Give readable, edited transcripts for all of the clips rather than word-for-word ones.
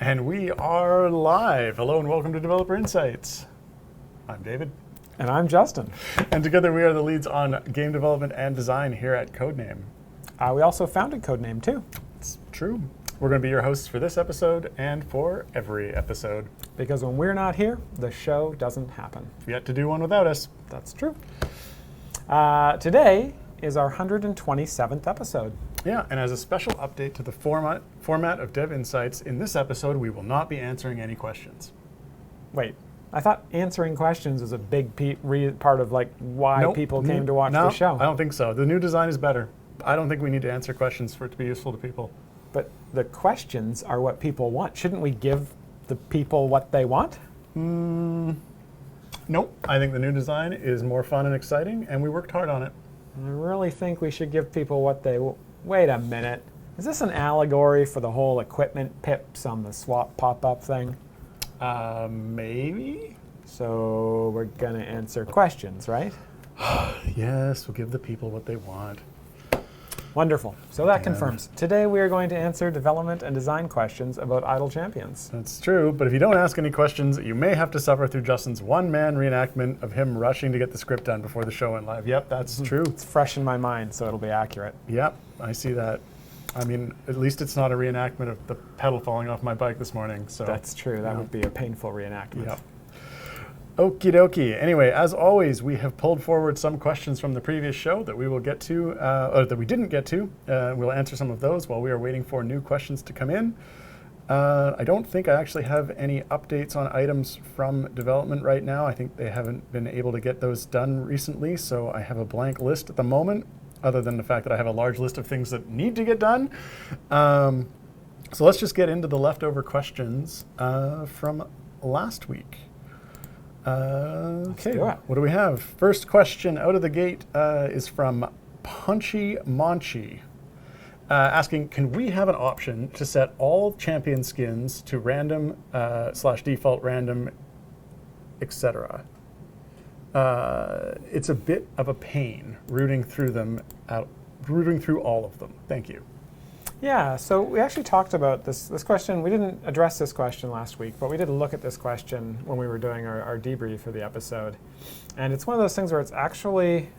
And we are live. Hello and welcome to Developer Insights. I'm David. And I'm Justin. And together we are the leads on game development and design here at Codename. We also founded Codename too. It's true. We're going to be your hosts for this episode and for every episode. Because when we're not here, the show doesn't happen. Yet to do one without us. That's true. Today is our 127th episode. Yeah, and as a special update to the format of Dev Insights, in this episode we will not be answering any questions. Wait, I thought answering questions was a big part of why people came to watch the show. I don't think so. The new design is better. I don't think we need to answer questions for it to be useful to people. But the questions are what people want. Shouldn't we give the people what they want? Nope. I think the new design is more fun and exciting, and we worked hard on it. I really think we should give people what they want. Wait a minute. Is this an allegory for the whole equipment pips on the swap pop-up thing? Maybe. So we're going to answer questions, right? Yes, we'll give the people what they want. Wonderful. So that confirms. Today we are going to answer development and design questions about Idle Champions. That's true, but if you don't ask any questions, you may have to suffer through Justin's one-man reenactment of him rushing to get the script done before the show went live. Yep, that's true. It's fresh in my mind, so it'll be accurate. Yep, I see that. I mean, at least it's not a reenactment of the pedal falling off my bike this morning. So that's true. That would be a painful reenactment. Yep. Okie dokie. Anyway, as always, we have pulled forward some questions from the previous show that we will get to, or that we didn't get to. We'll answer some of those while we are waiting for new questions to come in. I don't think I actually have any updates on items from development right now. I think they haven't been able to get those done recently, so I have a blank list at the moment, other than the fact that I have a large list of things that need to get done. So let's just get into the leftover questions from last week. Okay, what do we have? First question out of the gate is from Punchy Monchi, asking, can we have an option to set all champion skins to random / default random, etc.? It's a bit of a pain rooting through all of them. Thank you. Yeah, so we actually talked about this question. We didn't address this question last week, but we did look at this question when we were doing our debrief for the episode. And it's one of those things where it's actually...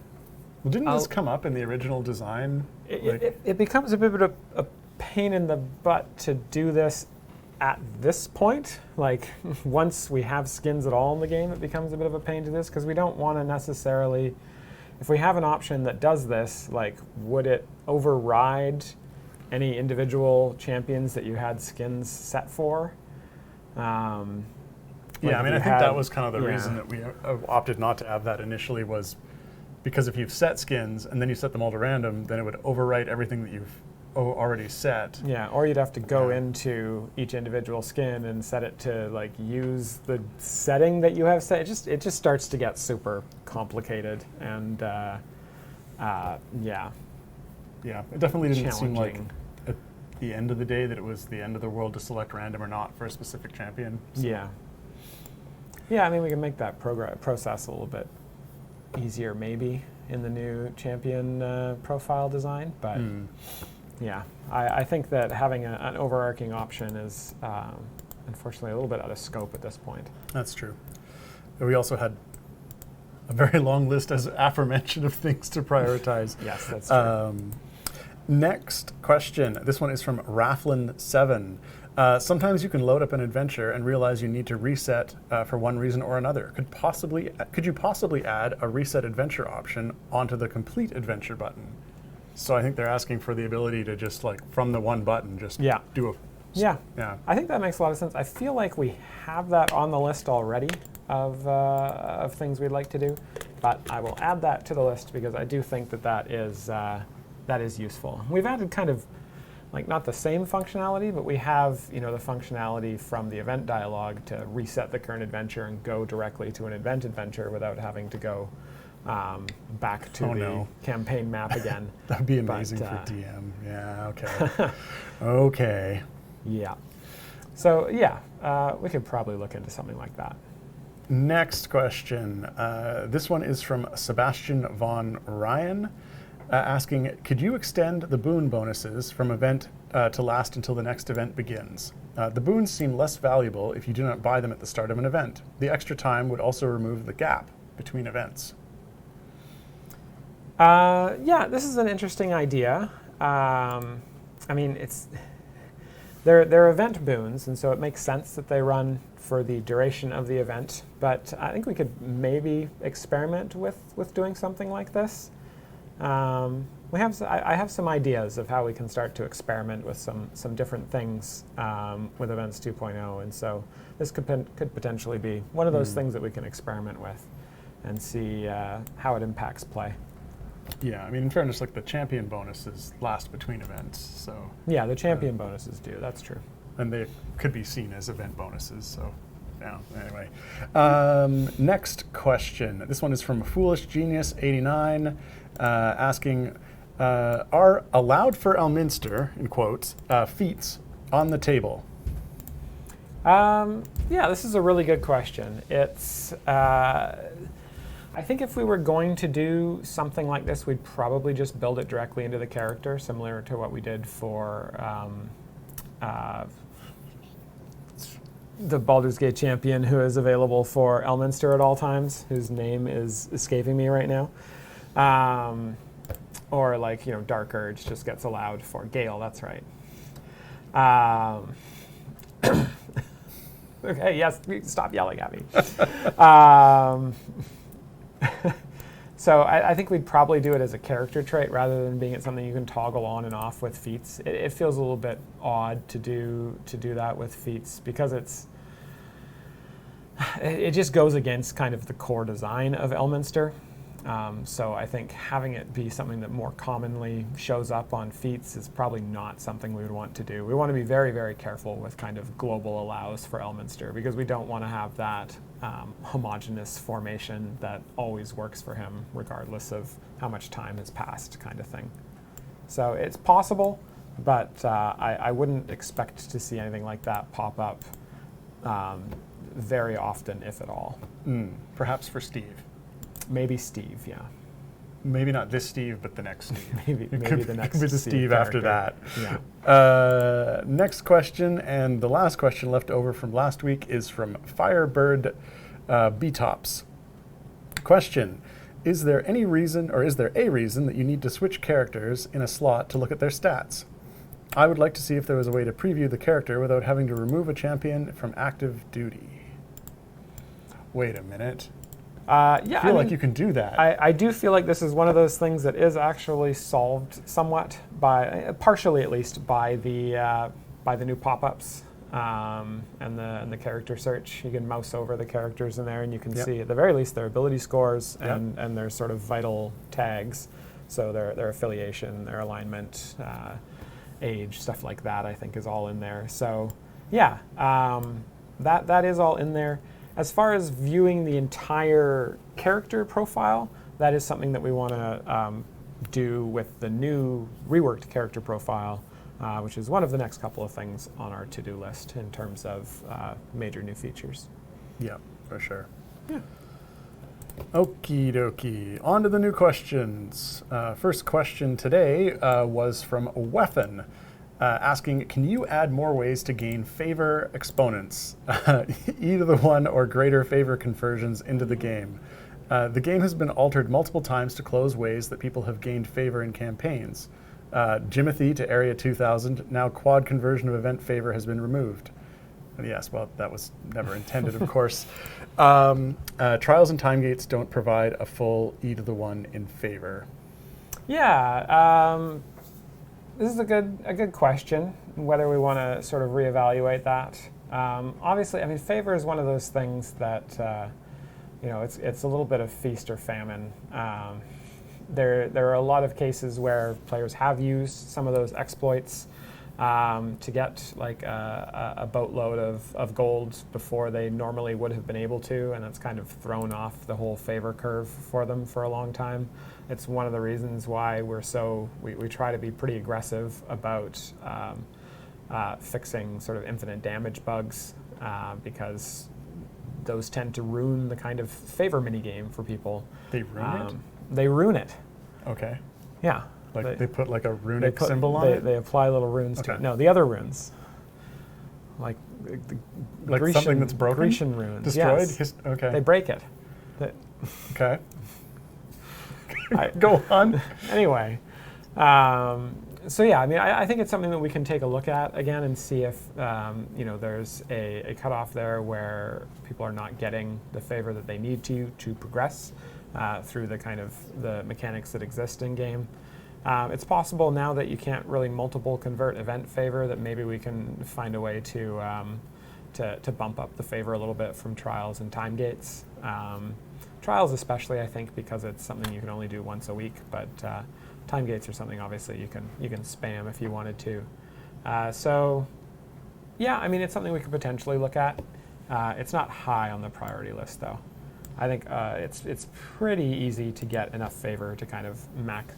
Well, didn't this come up in the original design? It becomes a bit of a pain in the butt to do this at this point. Like, once we have skins at all in the game, it becomes a bit of a pain to this, because we don't want to necessarily... If we have an option that does this, would it override any individual champions that you had skins set for? I think that was kind of the reason that we opted not to have that initially, was because if you've set skins and then you set them all to random, then it would overwrite everything that you've already set. Yeah, or you'd have to go into each individual skin and set it to use the setting that you have set. It just starts to get super complicated, and Yeah, it definitely didn't seem like at the end of the day that it was the end of the world to select random or not for a specific champion. So. Yeah. Yeah, I mean, we can make that process a little bit easier maybe in the new champion profile design, but yeah, I think that having an overarching option is unfortunately a little bit out of scope at this point. That's true. We also had a very long list, as aforementioned, of things to prioritize. Yes, that's true. Next question. This one is from Raflin7. Sometimes you can load up an adventure and realize you need to reset for one reason or another. Could you possibly add a reset adventure option onto the complete adventure button? So I think they're asking for the ability to just from the one button just do a... Yeah. I think that makes a lot of sense. I feel like we have that on the list already of things we'd like to do, but I will add that to the list because I do think that is useful. We've added kind of not the same functionality, but we have the functionality from the event dialog to reset the current adventure and go directly to an event adventure without having to go back to the campaign map again. That would be amazing for DM. Yeah, okay. Okay. Yeah. So yeah, we could probably look into something like that. Next question. This one is from Sebastian von Ryan. asking, could you extend the boon bonuses from event to last until the next event begins? The boons seem less valuable if you do not buy them at the start of an event. The extra time would also remove the gap between events. Yeah, this is an interesting idea. I mean, they're event boons, and so it makes sense that they run for the duration of the event. But I think we could maybe experiment with doing something like this. I have some ideas of how we can start to experiment with some different things with Events 2.0, and so this could potentially be one of those things that we can experiment with and see how it impacts play. Yeah, I mean, in fairness, like the champion bonuses last between events, so. Yeah, the champion bonuses do, that's true. And they could be seen as event bonuses, so, yeah, anyway. Next question. This one is from Foolish Genius 89, asking, are allowed for Elminster, in quotes, feats on the table? Yeah, this is a really good question. It's, I think if we were going to do something like this, we'd probably just build it directly into the character, similar to what we did for the Baldur's Gate champion who is available for Elminster at all times, whose name is escaping me right now. Or like, Dark Urge just gets allowed for Gale, that's right. Okay, yes, stop yelling at me. So I think we'd probably do it as a character trait rather than being something you can toggle on and off with feats. It feels a little bit odd to do that with feats because it just goes against kind of the core design of Elminster. So I think having it be something that more commonly shows up on feats is probably not something we would want to do. We want to be very, very careful with kind of global allows for Elminster because we don't want to have that homogeneous formation that always works for him regardless of how much time has passed kind of thing. So it's possible, but I wouldn't expect to see anything like that pop up very often, if at all. Perhaps for Steve. Maybe Steve, yeah. Maybe not this Steve, but the next Steve. maybe the next could be the Steve after that. Yeah. Next question, and the last question left over from last week is from Firebird B-Tops. Question, is there a reason that you need to switch characters in a slot to look at their stats? I would like to see if there was a way to preview the character without having to remove a champion from active duty. Wait a minute. Yeah, I feel like you can do that. I do feel like this is one of those things that is actually solved somewhat partially at least, by the new pop-ups and the character search. You can mouse over the characters in there, and you can see at the very least their ability scores and their sort of vital tags. So their affiliation, their alignment, age, stuff like that. I think is all in there. So yeah, that is all in there. As far as viewing the entire character profile, that is something that we want to do with the new reworked character profile, which is one of the next couple of things on our to-do list in terms of major new features. Yeah, for sure. Yeah. Okie dokie. On to the new questions. First question today was from Weapon. Asking, can you add more ways to gain favor exponents, e to the 1 or greater favor conversions into the game? The game has been altered multiple times to close ways that people have gained favor in campaigns. Jimothy to Area 2000, now quad conversion of event favor has been removed. And yes, well, that was never intended, of course. Trials and time gates don't provide a full e to the 1 in favor. Yeah. This is a good question, whether we want to sort of reevaluate that. Obviously, I mean, favor is one of those things that, it's a little bit of feast or famine. There are a lot of cases where players have used some of those exploits to get like a boatload of gold before they normally would have been able to, and it's kind of thrown off the whole favor curve for them for a long time. It's one of the reasons why we try to be pretty aggressive about fixing sort of infinite damage bugs because those tend to ruin the kind of favor minigame for people. They ruin it? They ruin it. Okay. Yeah. Like they put like a runic symbol on it? They apply little runes to Okay. it. No, the other runes. Like the Like Grecian, something that's broken? Grecian runes. Destroyed? Yes. Okay. They break it. Okay. Go on. Anyway, so yeah, I mean, I think it's something that we can take a look at again and see if there's a cutoff there where people are not getting the favor that they need to progress through the kind of the mechanics that exist in game. It's possible now that you can't really multiple convert event favor that maybe we can find a way to bump up the favor a little bit from trials and time gates. Trials especially, I think, because it's something you can only do once a week, but time gates are something obviously you can spam if you wanted to. So yeah, I mean, it's something we could potentially look at. It's not high on the priority list though. I think it's pretty easy to get enough favor to kind of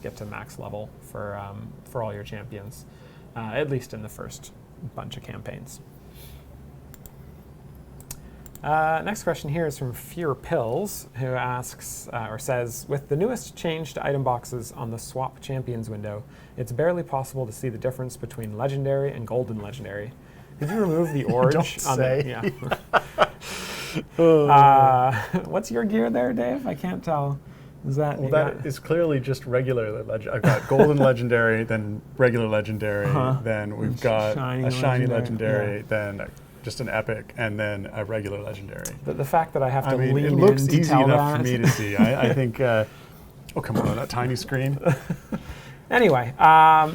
get to max level for all your champions, at least in the first bunch of campaigns. Next question here is from Fear Pills, who asks or says, with the newest change to item boxes on the Swap Champions window, it's barely possible to see the difference between Legendary and Golden Legendary. Did you remove the orange on say. What's your gear there, Dave? I can't tell. Is that? Well, that is clearly just regular Legendary. I've got Golden Legendary, then regular Legendary, then we've got a shiny Legendary, then just an epic, and then a regular Legendary. The fact that I have to lean it looks in to easy tell enough that. for me to see. I think, oh, come on, that tiny screen. Anyway,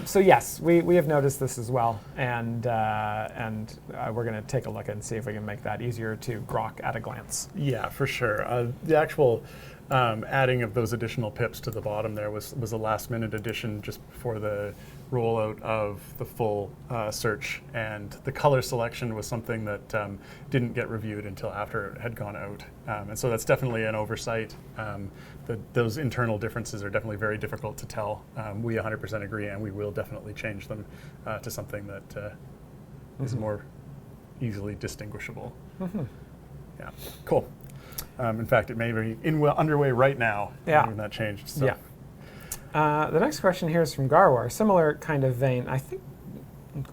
so yes, we have noticed this as well, and we're going to take a look and see if we can make that easier to grok at a glance. Yeah, for sure. The actual adding of those additional pips to the bottom there was a last-minute addition just before the rollout of the full search, and the color selection was something that didn't get reviewed until after it had gone out, and so that's definitely an oversight. Those internal differences are definitely very difficult to tell. We 100% agree, and we will definitely change them to something that is more easily distinguishable. Yeah, cool. In fact, it may be underway right now. Yeah. When that changed. So. Yeah. The next question here is from Garwar. Similar kind of vein. I think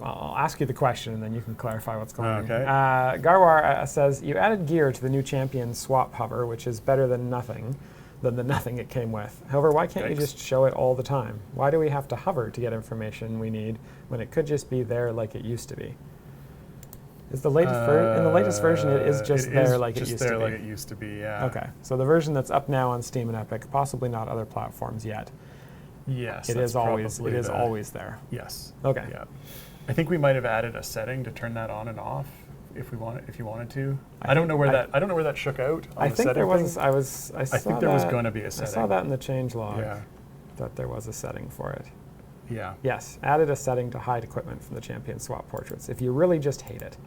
I'll ask you the question and then you can clarify what's going on. Okay. Garwar says, you added gear to the new champion swap hover, which is better than the nothing it came with. However, why can't you just show it all the time? Why do we have to hover to get information we need when it could just be there like it used to be? Is the latest in the latest version it is just there like it used to be? like it used to be, yeah. Okay, so the version that's up now on Steam and Epic, possibly not other platforms yet. Yes, it is always there. Yes. Okay. Yeah. I think we might have added a setting to turn that on and off if you wanted to. I don't know where that shook out. I think there was. I think there was going to be a setting. I saw that in the change log. Yeah. That there was a setting for it. Yeah. Yes, added a setting to hide equipment from the champion swap portraits. If you really just hate it,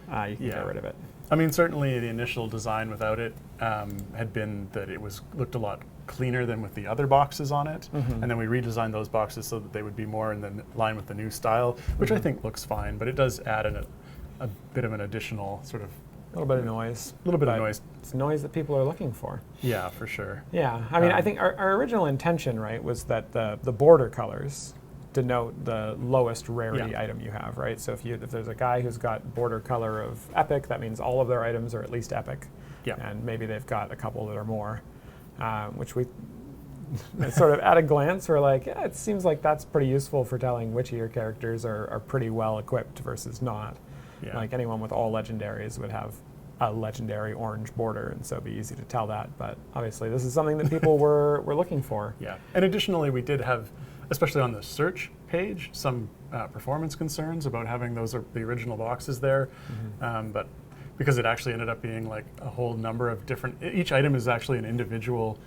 you can get rid of it. I mean, certainly the initial design without it had been that it looked a lot cleaner than with the other boxes on it, and then we redesigned those boxes so that they would be more in the line with the new style, which I think looks fine, but it does add a bit of an additional sort of a little bit of noise. A little bit of noise. It's noise that people are looking for. Yeah, for sure. Yeah, I mean, I think our original intention, right, was that the border colors denote the lowest rarity item you have, right? So if there's a guy who's got border color of epic, that means all of their items are at least epic. Yeah. And maybe they've got a couple that are more, which we sort of at a glance we're like, yeah, it seems like that's pretty useful for telling which of your characters are pretty well equipped versus not. Yeah. Like anyone with all legendaries would have a legendary orange border, and so it'd be easy to tell that. But obviously, this is something that people were looking for. Yeah, and additionally, we did have, especially on the search page, some performance concerns about having the original boxes there, but because it actually ended up being like a whole number of different. Each item is actually an individual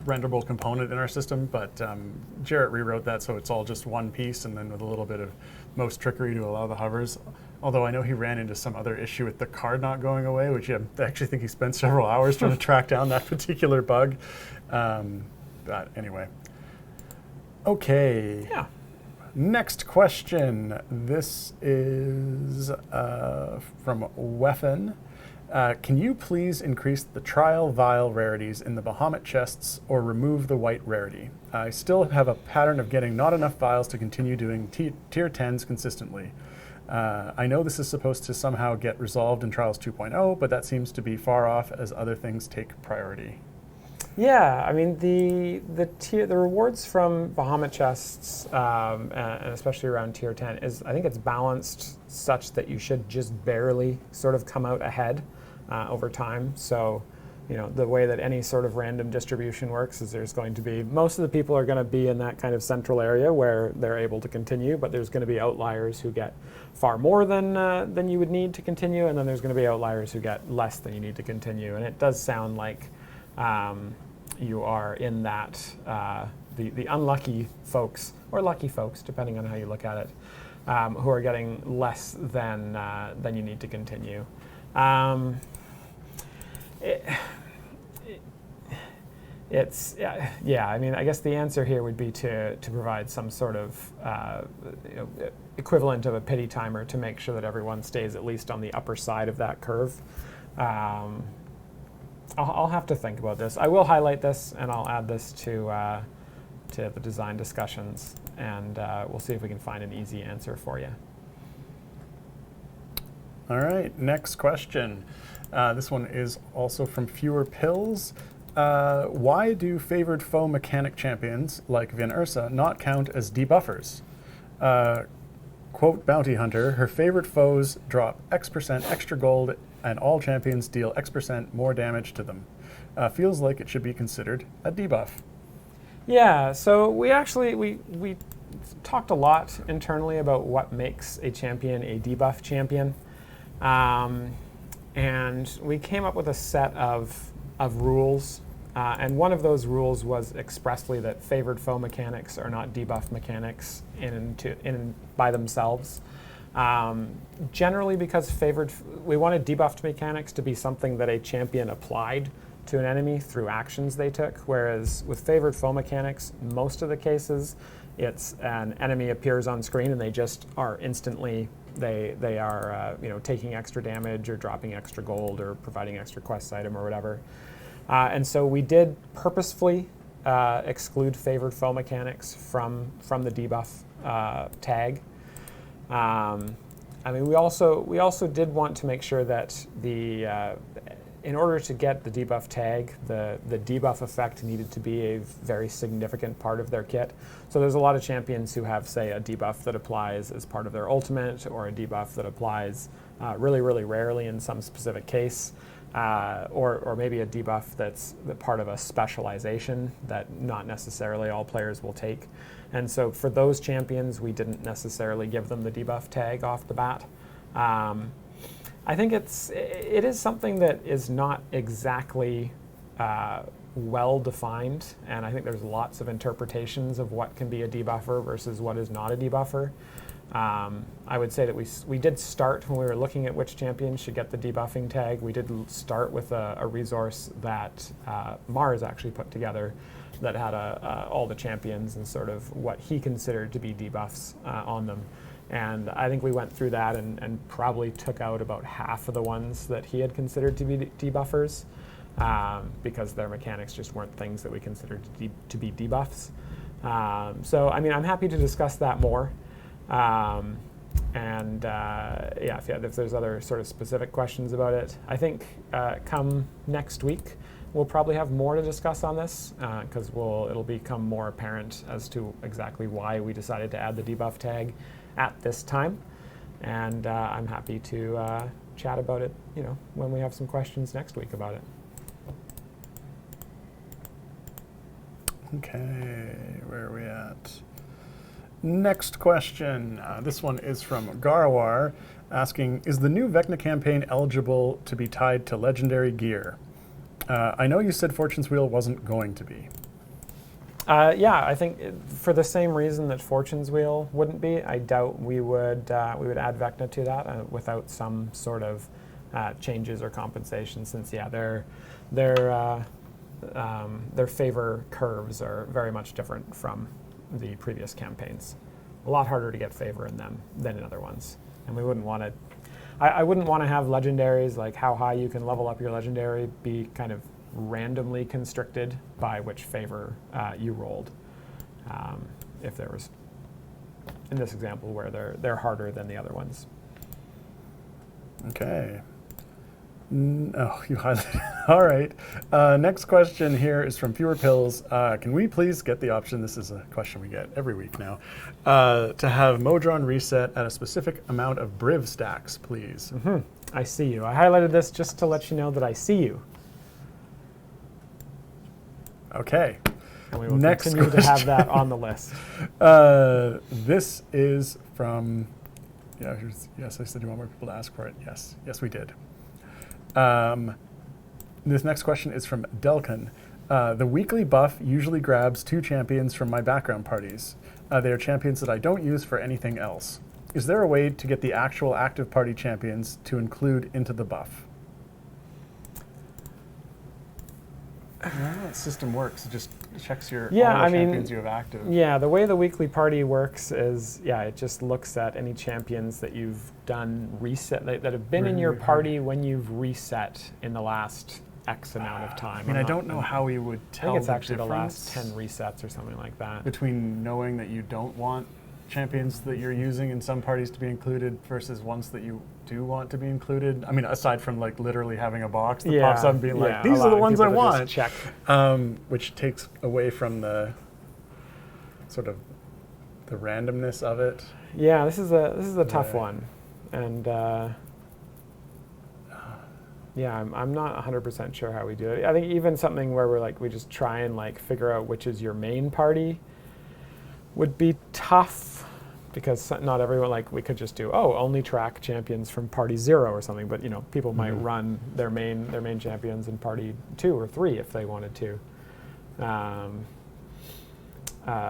renderable component in our system, but Jarrett rewrote that so it's all just one piece, and then with a little bit of most trickery to allow the hovers. Although I know he ran into some other issue with the card not going away, which I actually think he spent several hours trying to track down that particular bug. But anyway. Okay. Yeah. Next question. This is from Weffen. Can you please increase the trial vial rarities in the Bahamut chests or remove the white rarity? I still have a pattern of getting not enough vials to continue doing tier 10s consistently. I know this is supposed to somehow get resolved in Trials 2.0, but that seems to be far off as other things take priority. Yeah, I mean the rewards from Bahamut chests, and especially around tier 10, is I think it's balanced such that you should just barely sort of come out ahead over time. So, you know, the way that any sort of random distribution works is there's going to be, most of the people are going to be in that kind of central area where they're able to continue, but there's going to be outliers who get far more than you would need to continue, and then there's going to be outliers who get less than you need to continue. And it does sound like you are in that, the unlucky folks, or lucky folks, depending on how you look at it, who are getting less than you need to continue. It's yeah. I mean, I guess the answer here would be to provide some sort of equivalent of a pity timer to make sure that everyone stays at least on the upper side of that curve. I'll have to think about this. I will highlight this and I'll add this to the design discussions, and we'll see if we can find an easy answer for you. All right, next question. This one is also from Fewer Pills. Why do favored foe mechanic champions like Vin Ursa not count as debuffers? Quote Bounty Hunter, her favorite foes drop X% extra gold and all champions deal X% more damage to them. Feels like it should be considered a debuff. Yeah, so we talked a lot internally about what makes a champion a debuff champion. And we came up with a set of rules, and one of those rules was expressly that favored foe mechanics are not debuff mechanics in by themselves. Generally, because we wanted debuffed mechanics to be something that a champion applied to an enemy through actions they took, whereas with favored foe mechanics, most of the cases, it's an enemy appears on screen and they just are instantly they are taking extra damage or dropping extra gold or providing extra quest item or whatever. And so we did purposefully exclude favored foe mechanics from the debuff tag. I mean, we also did want to make sure that in order to get the debuff tag, the debuff effect needed to be a very significant part of their kit. So there's a lot of champions who have, say, a debuff that applies as part of their ultimate, or a debuff that applies really, really rarely in some specific case, or maybe a debuff that's part of a specialization that not necessarily all players will take. And so for those champions, we didn't necessarily give them the debuff tag off the bat. I think it is something that is not exactly well defined, and I think there's lots of interpretations of what can be a debuffer versus what is not a debuffer. I would say that we did start, when we were looking at which champions should get the debuffing tag, we did start with a resource that Mars actually put together that had all the champions and sort of what he considered to be debuffs on them. And I think we went through that and probably took out about half of the ones that he had considered to be debuffers, because their mechanics just weren't things that we considered to be debuffs. So, I mean, I'm happy to discuss that more. If there's other sort of specific questions about it, I think come next week, we'll probably have more to discuss on this, because it'll become more apparent as to exactly why we decided to add the debuff tag at this time, and I'm happy to chat about it, when we have some questions next week about it. Okay, where are we at? Next question. This one is from Garawar, asking, is the new Vecna campaign eligible to be tied to legendary gear? I know you said Fortune's Wheel wasn't going to be. I think for the same reason that Fortune's Wheel wouldn't be, I doubt we would add Vecna to that without some sort of changes or compensation, since their favor curves are very much different from the previous campaigns. A lot harder to get favor in them than in other ones, and we wouldn't want I wouldn't want to have legendaries, like how high you can level up your legendary, be kind of randomly constricted by which favor you rolled. If there was, in this example, where they're harder than the other ones. Okay. Oh, you highlighted. All right. Next question here is from Fewer Pills. Can we please get the option? This is a question we get every week now. To have Modron reset at a specific amount of Briv stacks, please. I see you. I highlighted this just to let you know that I see you. Okay. And we will Next continue to have that on the list. This is from. Yeah. Yes, I said you want more people to ask for it. Yes. Yes, we did. This next question is from Delkin. The weekly buff usually grabs 2 champions from my background parties. They are champions that I don't use for anything else. Is there a way to get the actual active party champions to include into the buff? I don't know how that system works. It just checks all the champions you have active. Yeah, the way the weekly party works is, it just looks at any champions that you've done reset, that have been in your party when you've reset in the last X amount of time. I mean, I don't know how we would tell I think it's the actually the last difference 10 resets or something like that. between knowing that you don't want champions that you're using in some parties to be included versus ones that you do want to be included. I mean, aside from like literally having a box that pops up and being like, these are the ones I want, check. Which takes away from the sort of the randomness of it. Yeah, this is a tough one, and I'm not 100% sure how we do it. I think even something where we just try and like figure out which is your main party would be tough, because not everyone, like we could just do only track champions from party 0 or something, but people might run their main champions in party 2 or 3 if they wanted to.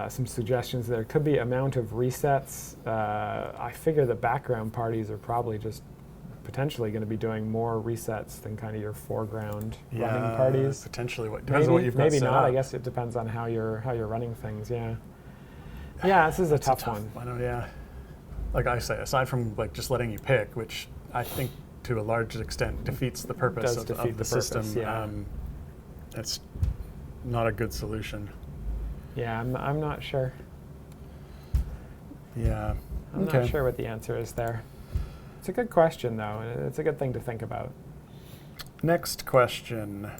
Some suggestions there could be amount of resets. I figure the background parties are probably just potentially going to be doing more resets than kind of your foreground running parties. Potentially, depends on what you've got maybe set not. up. I guess it depends on how you're running things. Yeah, this is a tough one. I know, yeah. Like I say, aside from like just letting you pick, which I think to a large extent defeats the purpose of the system, it's not a good solution. Yeah, I'm not sure. Yeah. I'm not sure what the answer is there. It's a good question, though, and it's a good thing to think about. Next question.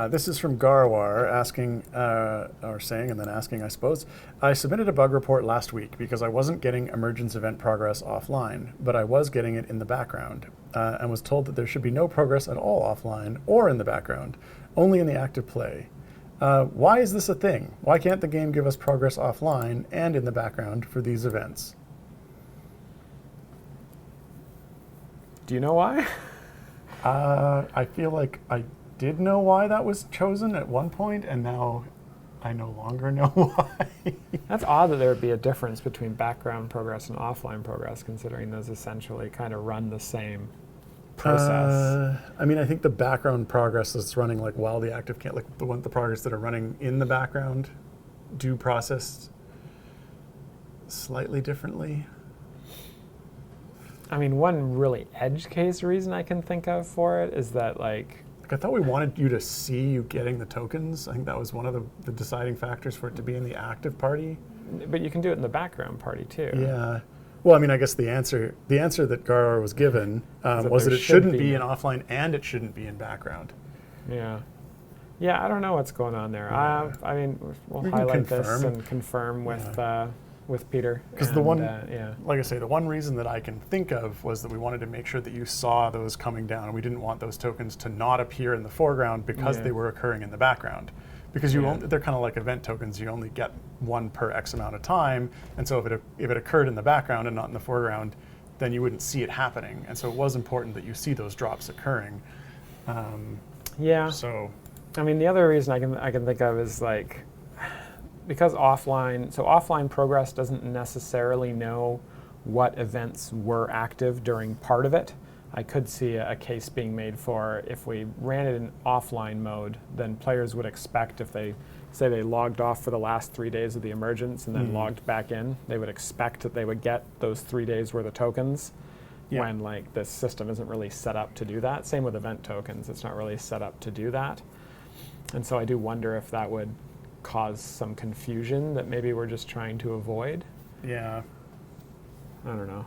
This is from Garwar asking, or saying, and then asking, I suppose. I submitted a bug report last week because I wasn't getting emergence event progress offline, but I was getting it in the background, and was told that there should be no progress at all offline or in the background, only in the active play. Why is this a thing? Why can't the game give us progress offline and in the background for these events? Do you know why? I feel like I did know why that was chosen at one point, and now I no longer know why. That's odd that there would be a difference between background progress and offline progress, considering those essentially kind of run the same process. I mean, I think the background progress that's running like while the active can't, like the progress that are running in the background do process slightly differently. I mean, one really edge case reason I can think of for it is that like I thought we wanted you to see you getting the tokens. I think that was one of the deciding factors for it to be in the active party. But you can do it in the background party too. Yeah. Well, I mean, I guess the answer that Garar was given was that it shouldn't be in offline and it shouldn't be in background. Yeah. Yeah, I don't know what's going on there. I mean, we'll highlight this and confirm with Peter. Because the one, like I say, the one reason that I can think of was that we wanted to make sure that you saw those coming down, and we didn't want those tokens to not appear in the foreground because they were occurring in the background. Because they're kind of like event tokens. You only get one per X amount of time, and so if it occurred in the background and not in the foreground, then you wouldn't see it happening. And so it was important that you see those drops occurring. So, I mean, the other reason I can think of is like, because offline progress doesn't necessarily know what events were active during part of it. I could see a case being made for if we ran it in offline mode, then players would expect if they say they logged off for the last 3 days of the emergence and then logged back in, they would expect that they would get those 3 days worth of tokens. Yeah. when like this system isn't really set up to do that. Same with event tokens. It's not really set up to do that. And so I do wonder if that would cause some confusion that maybe we're just trying to avoid. Yeah. I don't know.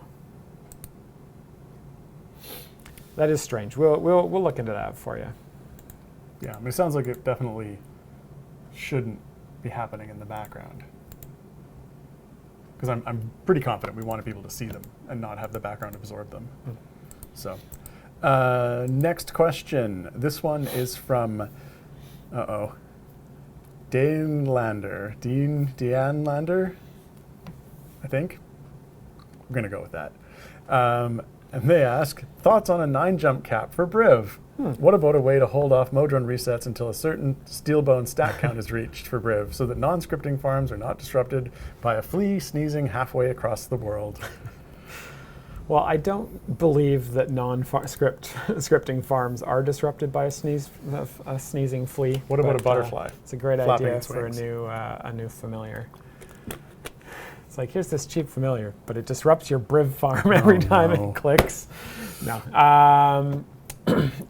That is strange. We'll look into that for you. Yeah. I mean, it sounds like it definitely shouldn't be happening in the background. Because I'm pretty confident we wanted people to see them and not have the background absorb them. So, next question. This one is from, Dean Lander, I think. We're going to go with that. And they ask, thoughts on a 9-jump cap for Briv? What about a way to hold off Modron resets until a certain Steelbone stat count is reached for Briv so that non-scripting farms are not disrupted by a flea sneezing halfway across the world? Well, I don't believe that non-scripting farms are disrupted by a sneezing flea. What about a butterfly? It's a great flapping idea its for wings? a new familiar. It's like, here's this cheap familiar, but it disrupts your Briv farm every time it clicks. No.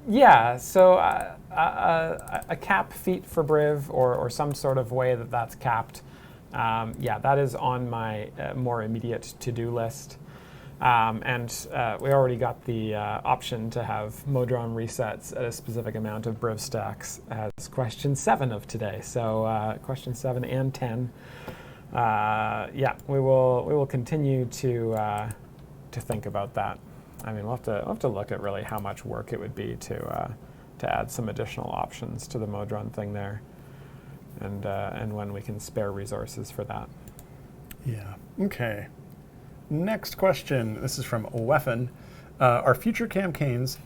Yeah, so a cap feat for Briv or some sort of way that that's capped, yeah, that is on my more immediate to-do list. And we already got the option to have Modron resets at a specific amount of Briv stacks as question 7 of today. So question 7 and 10. Yeah, we will continue to think about that. I mean, we'll have to look at really how much work it would be to add some additional options to the Modron thing there, and when we can spare resources for that. Yeah. Okay. Next question. This is from Weffen. Are future campaigns,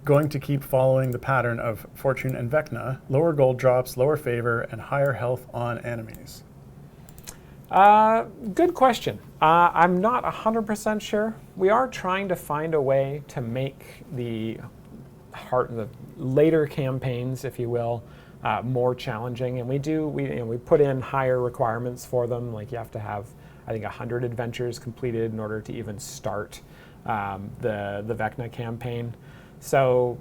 going to keep following the pattern of Fortune and Vecna, lower gold drops, lower favor, and higher health on enemies? Good question. I'm not 100% sure. We are trying to find a way to make the later campaigns, if you will, more challenging, and we put in higher requirements for them. Like you have to have, I think, 100 adventures completed in order to even start the Vecna campaign. So,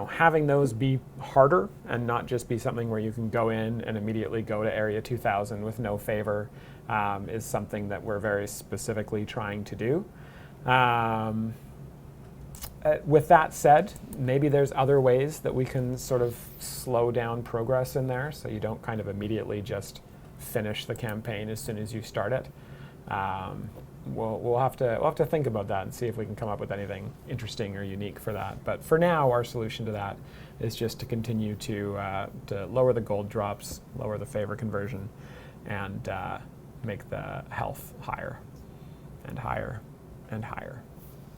having those be harder and not just be something where you can go in and immediately go to Area 2000 with no favor is something that we're very specifically trying to do. With that said, maybe there's other ways that we can sort of slow down progress in there so you don't kind of immediately just finish the campaign as soon as you start it. We'll have to think about that and see if we can come up with anything interesting or unique for that. But for now, our solution to that is just to continue to lower the gold drops, lower the favor conversion, and make the health higher and higher and higher.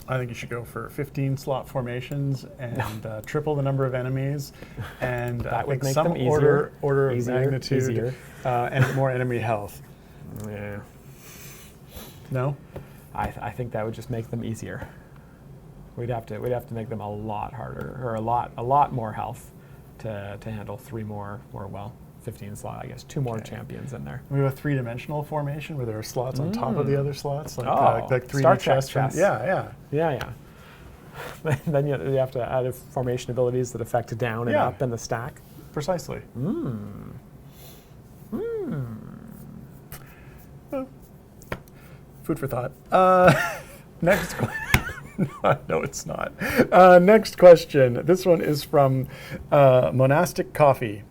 I think you should go for 15 slot formations and triple the number of enemies, and That would think make some them easier. order of Easier. magnitude and more enemy health. Yeah. No? I think that would just make them easier. We'd have to make them a lot harder, or a lot more health to handle 15 slot, I guess, 2 more champions in there. We have a 3-dimensional formation where there are slots on top of the other slots, like 3D Star Trek chess. chess. Yeah. Then you have to add formation abilities that affect down and up in the stack. Precisely. Well, food for thought. Next question. No, it's not. Next question. This one is from Monastic Coffee.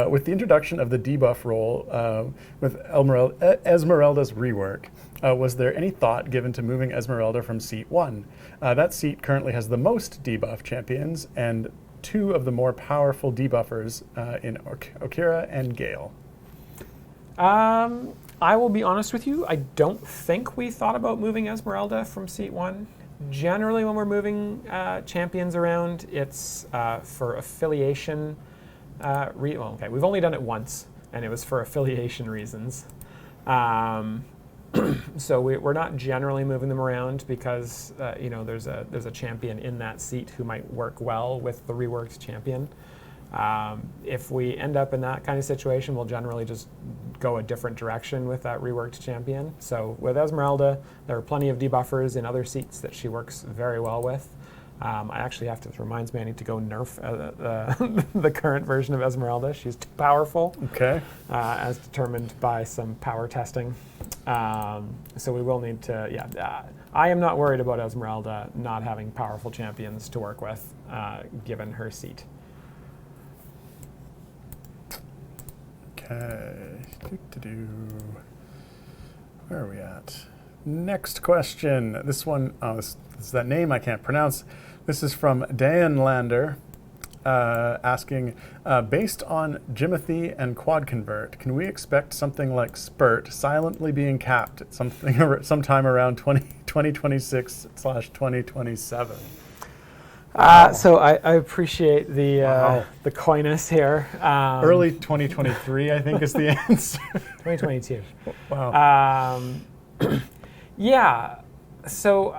With the introduction of the debuff role with Esmeralda's rework, was there any thought given to moving Esmeralda from seat 1? That seat currently has the most debuff champions and 2 of the more powerful debuffers in Okira and Gale. I will be honest with you, I don't think we thought about moving Esmeralda from seat 1. Generally, when we're moving champions around, it's for affiliation. We've only done it once, and it was for affiliation reasons. So we're not generally moving them around because there's a champion in that seat who might work well with the reworked champion. If we end up in that kind of situation, we'll generally just go a different direction with that reworked champion. So with Esmeralda, there are plenty of debuffers in other seats that she works very well with. I actually have to, it reminds me I need to go nerf the current version of Esmeralda. She's too powerful, Okay. as determined by some power testing. So we will need to, I am not worried about Esmeralda not having powerful champions to work with, given her seat. Okay. Where are we at? Next question. This one, this is that name I can't pronounce. This is from Dan Lander, asking, based on Jimothy and Quad Convert, can we expect something like Spurt silently being capped at sometime around 2026/2027? So I appreciate the coyness here. Early 2023, I think, is the answer. 2022. Wow. Yeah. So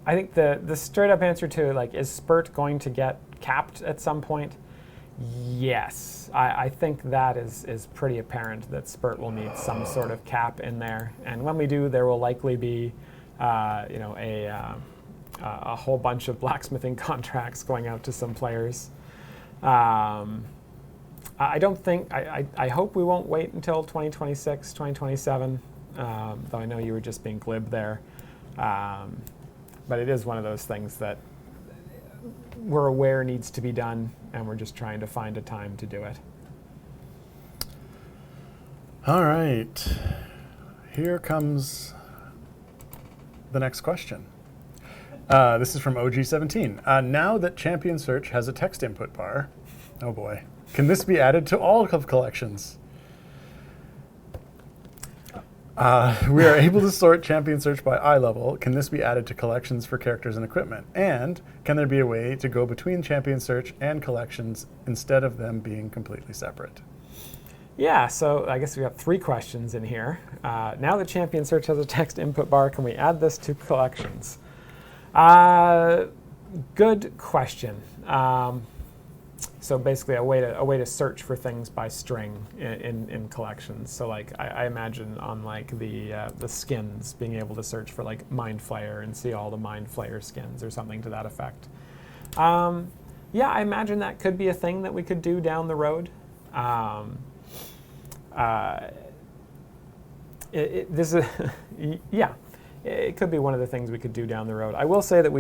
I think the straight up answer to, like, is Spurt going to get capped at some point? Yes. I think that is pretty apparent that Spurt will need some sort of cap in there. And when we do, there will likely be a whole bunch of blacksmithing contracts going out to some players. I don't think, I hope we won't wait until 2026, 2027, though I know you were just being glib there. But it is one of those things that we're aware needs to be done, and we're just trying to find a time to do it. All right. Here comes the next question. This is from OG17. Now that Champion Search has a text input bar, oh boy, can this be added to all of collections? We are able to sort Champion Search by eye level. Can this be added to collections for characters and equipment? And can there be a way to go between Champion Search and collections instead of them being completely separate? Yeah, so I guess we got 3 questions in here. Now that Champion Search has a text input bar, can we add this to collections? Good question. So basically a way to search for things by string in collections. So like I imagine on like the skins, being able to search for like Mind Flayer and see all the Mind Flayer skins or something to that effect. Yeah, I imagine that could be a thing that we could do down the road. It could be one of the things we could do down the road. I will say that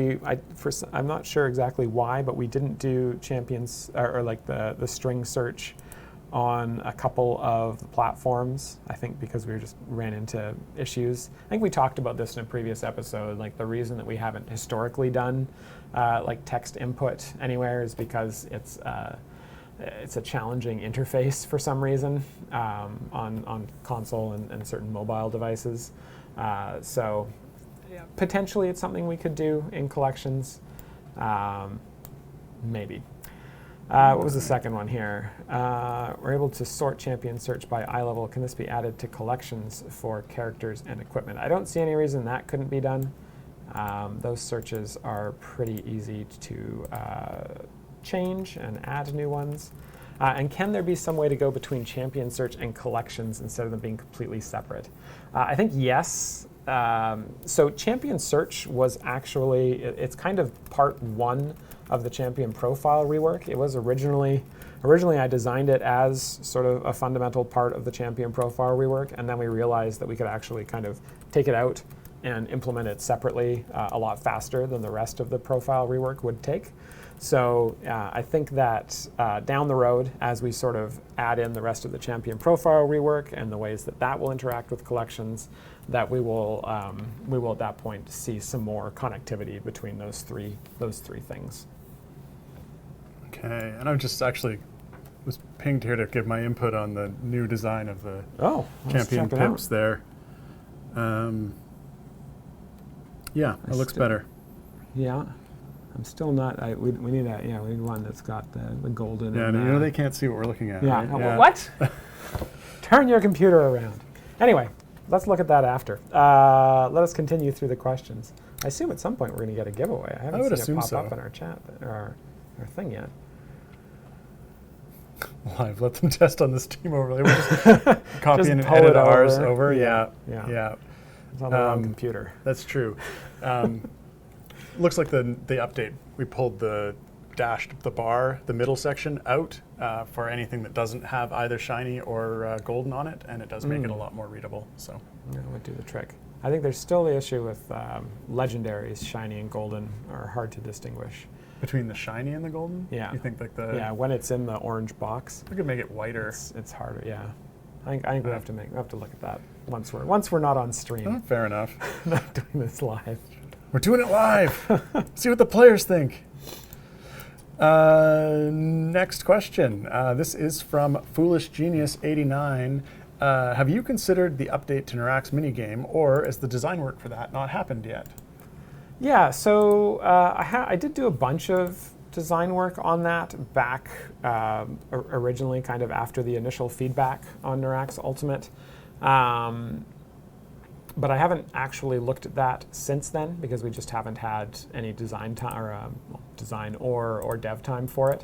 I'm not sure exactly why, but we didn't do champions or like the string search on a couple of the platforms. I think because we just ran into issues. I think we talked about this in a previous episode. Like the reason that we haven't historically done like text input anywhere is because it's a challenging interface for some reason on console and certain mobile devices. So potentially it's something we could do in collections, maybe. What was the second one here? We're able to sort Champion Search by eye level. Can this be added to collections for characters and equipment? I don't see any reason that couldn't be done. Those searches are pretty easy to change and add new ones. And can there be some way to go between Champion Search and collections instead of them being completely separate? I think yes. So Champion Search was actually, it's kind of part 1 of the Champion Profile rework. It was originally I designed it as sort of a fundamental part of the Champion Profile rework, and then we realized that we could actually kind of take it out and implement it separately a lot faster than the rest of the Profile rework would take. So I think that down the road, as we sort of add in the rest of the Champion Profile rework and the ways that that will interact with collections, that we will at that point see some more connectivity between those three things. Okay, and I just actually was pinged here to give my input on the new design of the Champion pips there. Yeah, it looks better. Yeah. I'm still not. We need we need one that's got the golden. Yeah, and, you know they can't see what we're looking at. Yeah. Right? Yeah. What? Turn your computer around. Anyway, let's look at that after. Let us continue through the questions. I assume at some point we're going to get a giveaway. I haven't seen it pop up in our chat or our thing yet. live. Let them test on the Steam overlay. We'll just copy Just and pull edit it ours over. over. Yeah. Yeah. It's on the wrong computer. That's true. Looks like the update, we pulled the bar, the middle section out for anything that doesn't have either shiny or golden on it, and it does make it a lot more readable. So That would do the trick. I think there's still the issue with legendaries, shiny and golden, are hard to distinguish. between the shiny and the golden, Yeah. you think like the Yeah, when it's in the orange box, we could make it whiter. it's harder. Yeah, I think we have to look at that once we're not on stream, Oh, fair enough. not doing this live. We're doing it live. See what the players think. Next question. This is from Foolish Genius 89. Have you considered the update to Narak's minigame, or is the design work for that not happened yet? Yeah, so I did do a bunch of design work on that back originally, kind of after the initial feedback on Narak's Ultimate. But I haven't actually looked at that since then because we just haven't had any design time or dev time for it.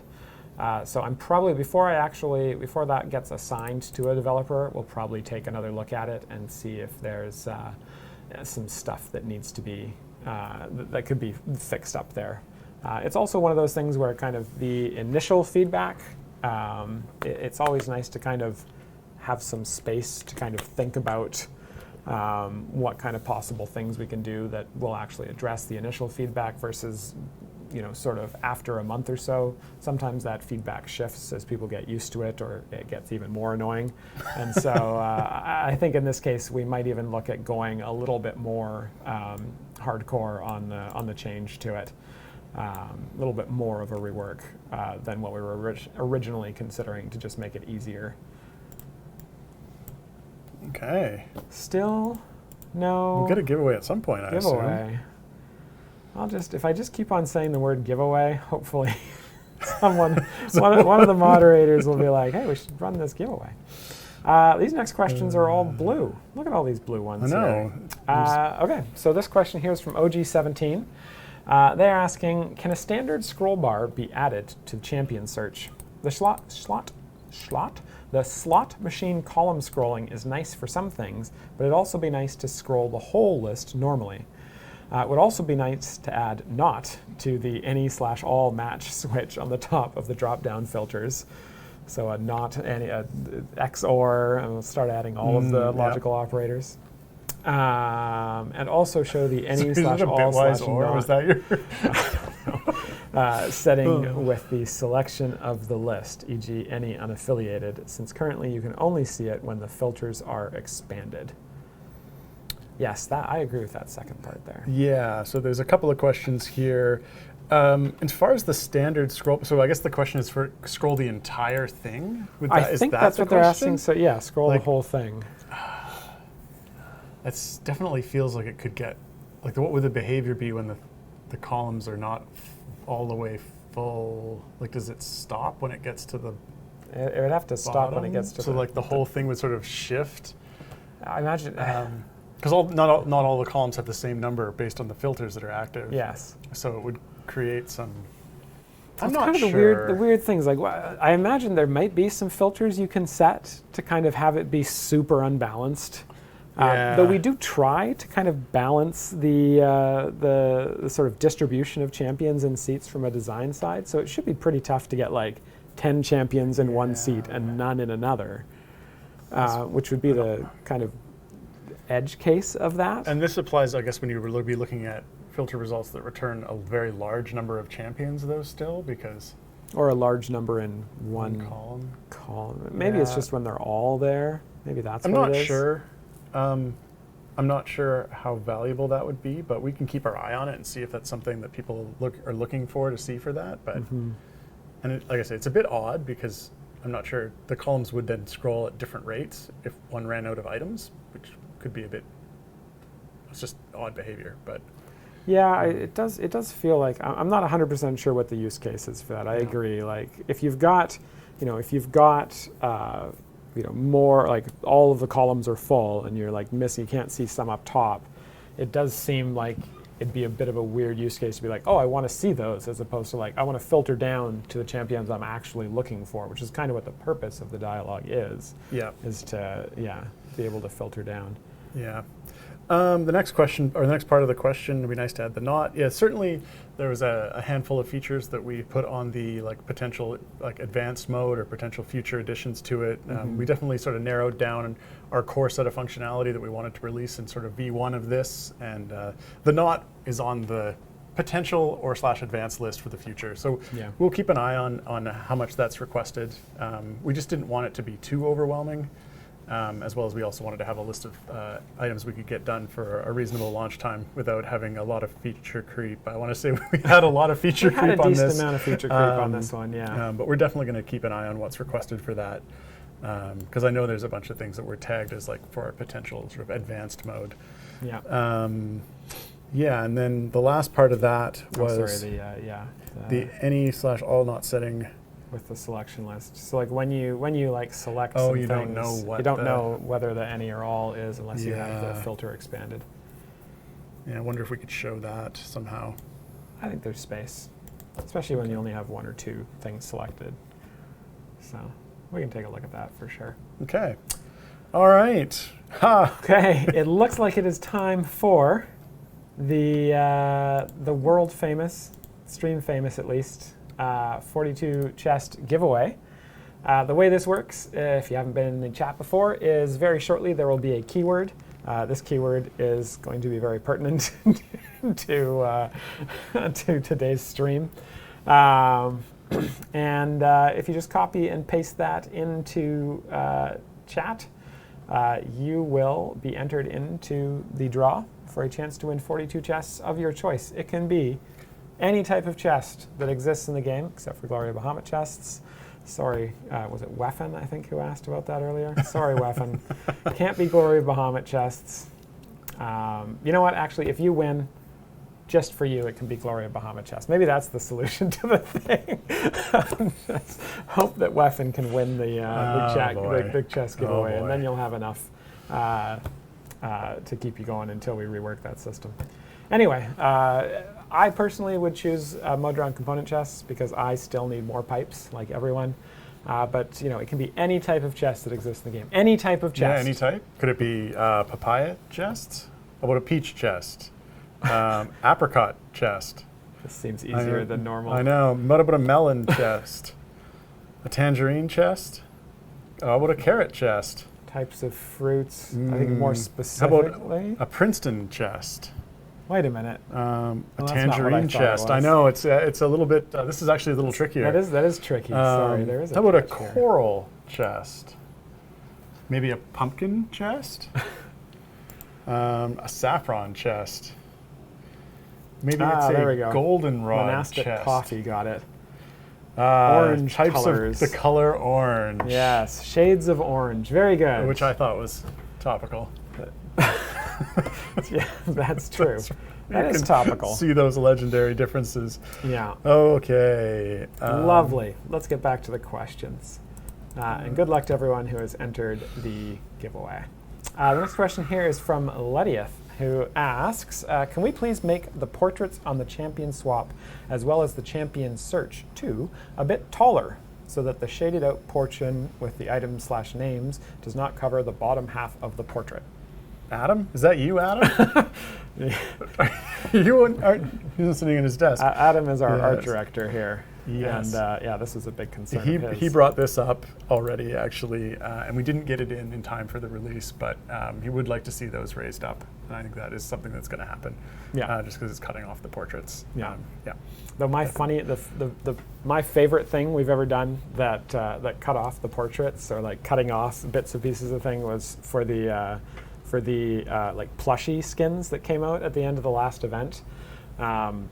So I'm probably before that gets assigned to a developer, we'll probably take another look at it and see if there's some stuff that needs to be that could be fixed up there. It's also one of those things where kind of the initial feedback, it's always nice to kind of have some space to kind of think about what kind of possible things we can do that will actually address the initial feedback versus, sort of after a month or so. Sometimes that feedback shifts as people get used to it, or it gets even more annoying. And so I think in this case we might even look at going a little bit more hardcore on the change to it, a little bit more of a rework than what we were originally considering to just make it easier. Okay. Still, no. We'll get a giveaway at some point, I assume. Giveaway. If I just keep on saying the word giveaway, hopefully one of the moderators will be like, hey, we should run this giveaway. These next questions are all blue. Look at all these blue ones. I know. Here. Okay, so this question here is from OG17. They're asking, can a standard scroll bar be added to the champion search? The slot machine column scrolling is nice for some things, but it'd also be nice to scroll the whole list normally. It would also be nice to add not to the any/all match switch on the top of the drop-down filters. So a not, any, a XOR, and we'll start adding all of the logical operators. And also show the any/all/not. Was that your? Setting with the selection of the list, e.g. any unaffiliated, since currently you can only see it when the filters are expanded. Yes, I agree with that second part there. Yeah, so there's a couple of questions here. As far as the standard scroll, so I guess the question is for scroll the entire thing? I think that's what they're asking, so yeah, scroll the whole thing. That definitely feels like it could get, like what would the behavior be when the columns are not all the way full? Like, does it stop when it gets to the It would have to stop when it gets to so like the whole thing would sort of shift? I imagine... Because not all the columns have the same number based on the filters that are active. Yes. So it would create some... I'm not sure. The weird things, like I imagine there might be some filters you can set to kind of have it be super unbalanced. Though we do try to kind of balance the sort of distribution of champions and seats from a design side. So it should be pretty tough to get like 10 champions in one seat and none in another, which would be the kind of edge case of that. And this applies, I guess, when you would be looking at filter results that return a very large number of champions, though, still, because... Or a large number in one column. Maybe it's just when they're all there. Maybe that's what it is. I'm not sure. I'm not sure how valuable that would be, but we can keep our eye on it and see if that's something that people are looking for to see for that. But and like I say, it's a bit odd because I'm not sure the columns would then scroll at different rates if one ran out of items, which could be it's just odd behavior. But yeah, it does feel like I'm not 100% sure what the use case is for that. I agree. Like if you've got more, like all of the columns are full and you're like missing, you can't see some up top, it does seem like it'd be a bit of a weird use case to be like, oh, I want to see those, as opposed to like, I want to filter down to the champions I'm actually looking for, which is kind of what the purpose of the dialogue is. Yeah. Is to, be able to filter down. Yeah. The next question, or the next part of the question, would be nice to add the not. Yeah, certainly there was a handful of features that we put on the like potential like advanced mode or potential future additions to it. We definitely sort of narrowed down our core set of functionality that we wanted to release in sort of V1 of this, and the not is on the potential or / advanced list for the future. So we'll keep an eye on how much that's requested. We just didn't want it to be too overwhelming. As well as we also wanted to have a list of items we could get done for a reasonable launch time without having a lot of feature creep. I want to say we had a lot of feature creep on this. We had a decent amount of feature creep on this one, but we're definitely going to keep an eye on what's requested for that, because I know there's a bunch of things that were tagged as like for our potential sort of advanced mode. Yeah. And then the last part of that was the any/all not setting. With the selection list. So like when you like select some things, don't know what you don't know whether the any or all is unless you have the filter expanded. Yeah, I wonder if we could show that somehow. I think there's space, especially when you only have 1 or 2 things selected. So we can take a look at that for sure. Okay. All right. Ha! Okay, it looks like it is time for the world famous, stream famous at least, 42 chest giveaway. The way this works, if you haven't been in the chat before, is very shortly there will be a keyword. This keyword is going to be very pertinent to today's stream. And if you just copy and paste that into chat, you will be entered into the draw for a chance to win 42 chests of your choice. It can be any type of chest that exists in the game, except for Glory of Bahamut chests. Sorry, was it Weffen, I think, who asked about that earlier? Sorry, Weffen. Can't be Glory of Bahamut chests. You know what, actually, if you win, just for you, it can be Glory of Bahamut chests. Maybe that's the solution to the thing. Just hope that Weffen can win the big chest giveaway, and then you'll have enough to keep you going until we rework that system. Anyway, I personally would choose Modron component chests because I still need more pipes, like everyone. But it can be any type of chest that exists in the game. Any type of chest. Yeah, any type. Could it be papaya chest? How about a peach chest? Apricot chest. This seems easier than normal. I know. What about a melon chest? A tangerine chest? How about a carrot chest? Types of fruits. I think more specifically. How about a Princeton chest? Wait a minute. A tangerine chest. I know it's a little bit. This is actually a little trickier. That is tricky. Sorry, there is. How about a coral chest? Maybe a pumpkin chest. A saffron chest. Maybe it's a goldenrod Monastic chest. Coffee got it. Orange types colors. Of the color orange. Yes, shades of orange. Very good. Which I thought was topical. Yeah, that's true. That is topical. See those legendary differences. Yeah. Okay. Lovely. Let's get back to the questions. And good luck to everyone who has entered the giveaway. The next question here is from Lediath, who asks, can we please make the portraits on the champion swap as well as the champion search too a bit taller so that the shaded out portion with the items/names does not cover the bottom half of the portrait? Adam? Is that you, Adam? He's sitting in his desk. Adam is our art director here. Yes. And this is a big concern of his. He brought this up already, actually, and we didn't get it in time for the release, but he would like to see those raised up. And I think that is something that's going to happen. Yeah. Just because it's cutting off the portraits. Yeah. Yeah. Though my favorite thing we've ever done that cut off the portraits or like cutting off bits and pieces of thing was for the like plushie skins that came out at the end of the last event.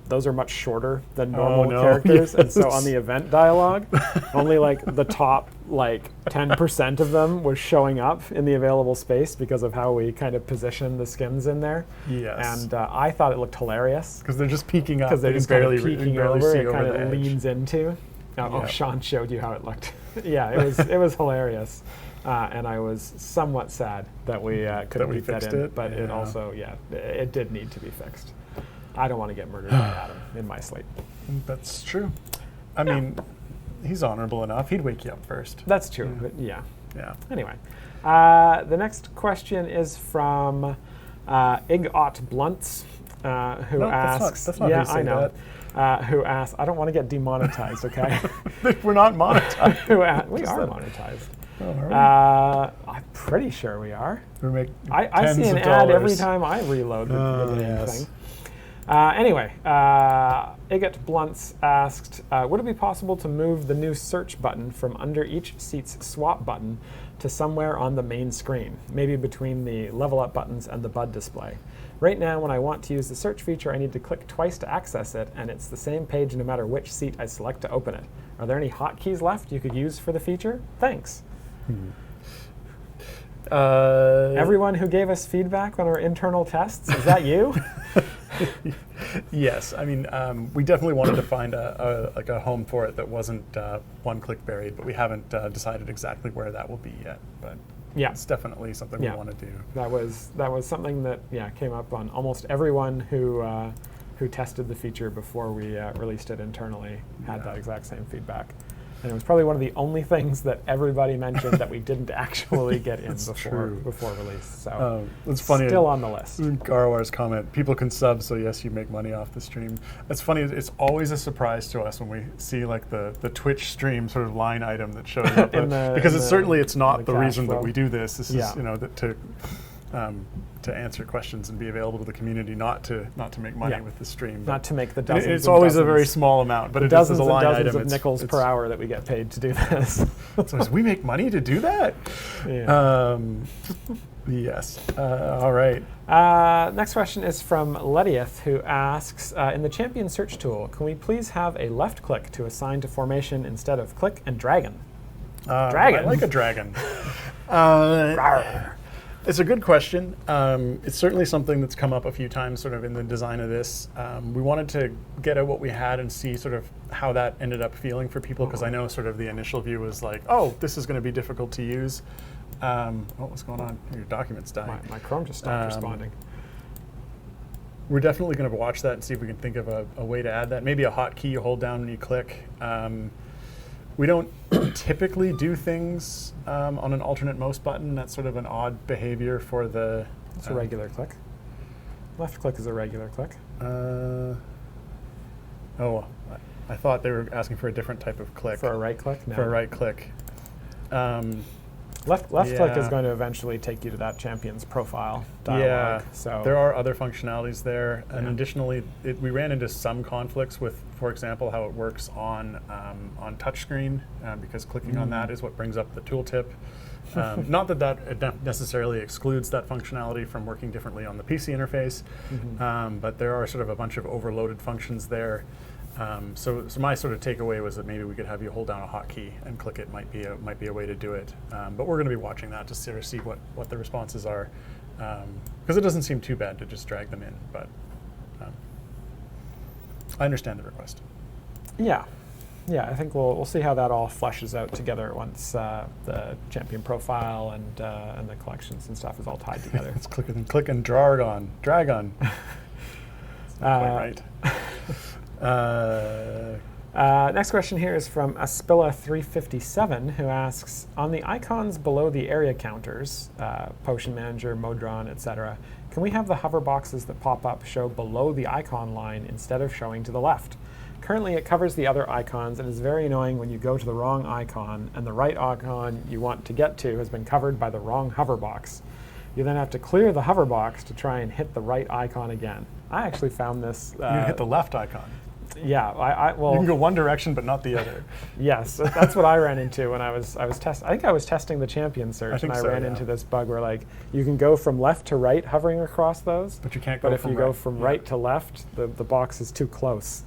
Those are much shorter than normal characters, and so on the event dialogue, only like the top like 10% of them was showing up in the available space because of how we kind of positioned the skins in there. Yes. And I thought it looked hilarious because they're just peeking up. Because they're just barely peeking over. It kind of edge. leans into. Oh, Sean showed you how it looked. Yeah, it was hilarious. And I was somewhat sad that we couldn't keep that in, but it also, it did need to be fixed. I don't want to get murdered by Adam in my sleep. That's true. I mean, he's honorable enough. He'd wake you up first. That's true. But yeah. Yeah. Anyway, the next question is from Igot Blunts, who asks. That's not yeah, how you say I know. Who asks? I don't want to get demonetized. Okay. We're not monetized. We are monetized. Oh, are I'm pretty sure we are. we? We make I see tens an of ad every dollars. time I reload the damn yes. thing. Anyway, Igot Blunts asked, would it be possible to move the new search button from under each seat's swap button to somewhere on the main screen, maybe between the level up buttons and the BUD display? Right now, when I want to use the search feature, I need to click twice to access it, and it's the same page no matter which seat I select to open it. Are there any hotkeys left you could use for the feature? Thanks. Everyone who gave us feedback on our internal tests, is that you? Yes, I mean, we definitely wanted to find a home for it that wasn't one-click buried, but we haven't decided exactly where that will be yet. But Yeah. it's definitely something we want to do. That was something that came up on almost everyone who tested the feature before we released it internally had that exact same feedback. And it was probably one of the only things that everybody mentioned that we didn't actually get in before release. So it's funny. Still on the list. Garwar's comment, people can sub, so yes, you make money off the stream. It's funny, it's always a surprise to us when we see like the Twitch stream sort of line item that shows up. Because it's not the reason that we do this. This is, to answer questions and be available to the community, not to make money with the stream. Not to make the dozens. It's always a very small amount, but it is a line item. Dozens of nickels per hour that we get paid to do this. So we make money to do that? Yeah. Yes. All right. Next question is from Ledieth, who asks, in the champion search tool, can we please have a left click to assign to formation instead of click and dragon? Dragon? I like a dragon. It's a good question. It's certainly something that's come up a few times sort of in the design of this. We wanted to get at what we had and see sort of how that ended up feeling for people, because I know sort of the initial view was like, oh, this is going to be difficult to use. What's going on? Your document's dying. My Chrome just stopped responding. We're definitely going to watch that and see if we can think of a way to add that. Maybe a hotkey you hold down when you click. We don't typically do things on an alternate mouse button. That's sort of an odd behavior for the... It's a regular click. Left click is a regular click. I thought they were asking for a different type of click. For a right click? No. For a right click. Left click is going to eventually take you to that champion's profile dialog. So there are other functionalities there, and additionally, we ran into some conflicts with, for example, how it works on touchscreen, because clicking on that is what brings up the tooltip. Not that necessarily excludes that functionality from working differently on the PC interface, but there are sort of a bunch of overloaded functions there. So my sort of takeaway was that maybe we could have you hold down a hotkey and click it. Might be a way to do it. But we're going to be watching that to sort of see what the responses are, because it doesn't seem too bad to just drag them in. But I understand the request. Yeah, I think we'll see how that all fleshes out together once the champion profile and the collections and stuff is all tied together. It's click and dragon. Dragon. Quite right. Next question here is from Aspilla357, who asks, on the icons below the area counters, Potion Manager, Modron, etc., can we have the hover boxes that pop up show below the icon line instead of showing to the left? Currently, it covers the other icons and is very annoying when you go to the wrong icon and the right icon you want to get to has been covered by the wrong hover box. You then have to clear the hover box to try and hit the right icon again. I actually found this... you hit the left icon. Yeah, well, you can go one direction but not the other. Yes, that's what I ran into when I was testing. I think I was testing the champion search, and I ran into this bug where like you can go from left to right hovering across those, but you can't go. But if you go from right to left, the box is too close,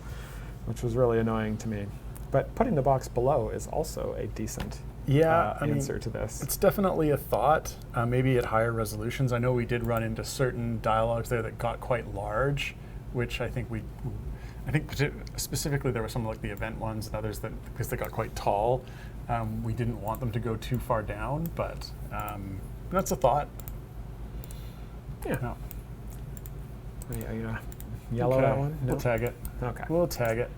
which was really annoying to me. But putting the box below is also a decent answer to this. It's definitely a thought. Maybe at higher resolutions. I know we did run into certain dialogues there that got quite large, which I think specifically there were some like the event ones and others that because they got quite tall, we didn't want them to go too far down, but that's a thought. Yeah. yellow that one? No? We'll tag it. Okay. We'll tag it.